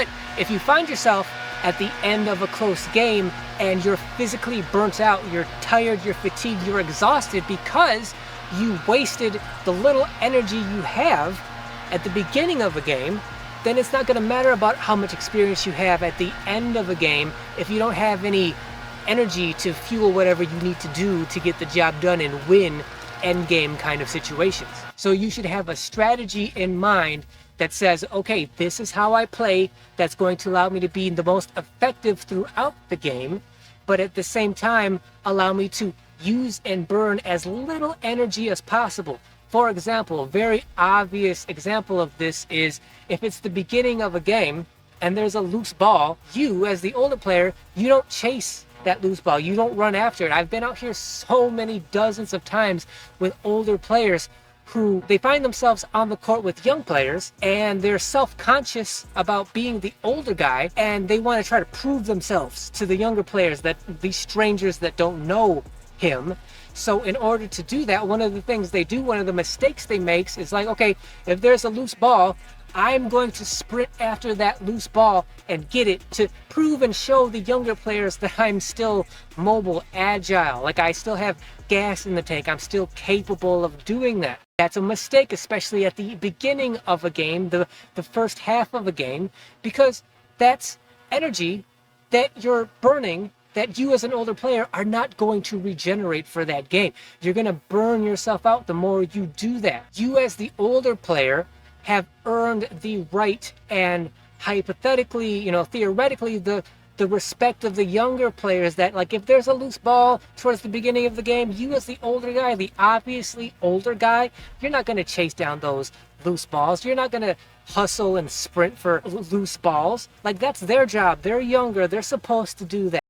But if you find yourself at the end of a close game and you're physically burnt out, you're tired, you're fatigued, you're exhausted because you wasted the little energy you have at the beginning of a game, then it's not going to matter about how much experience you have at the end of a game if you don't have any energy to fuel whatever you need to do to get the job done and win endgame kind of situations. So you should have a strategy in mind that says, okay, this is how I play that's going to allow me to be the most effective throughout the game, but at the same time allow me to use and burn as little energy as possible. For example, a very obvious example of this is if it's the beginning of a game and there's a loose ball, you as the older player, you don't chase that loose ball. You don't run after it. I've been out here so many dozens of times with older players who they find themselves on the court with young players and they're self-conscious about being the older guy and they want to try to prove themselves to the younger players, that these strangers that don't know him. So in order to do that, one of the things they do, one of the mistakes they make is like, okay, if there's a loose ball, I'm going to sprint after that loose ball and get it to prove and show the younger players that I'm still mobile, agile, like I still have gas in the tank, I'm still capable of doing that. That's a mistake, especially at the beginning of a game, the first half of a game, because that's energy that you're burning that you as an older player are not going to regenerate for that game. You're going to burn yourself out the more you do that. You as the older player have earned the right and hypothetically, theoretically, the respect of the younger players that, like, if there's a loose ball towards the beginning of the game, you as the older guy, the obviously older guy, you're not going to chase down those loose balls. You're not going to hustle and sprint for loose balls. Like, that's their job. They're younger. They're supposed to do that.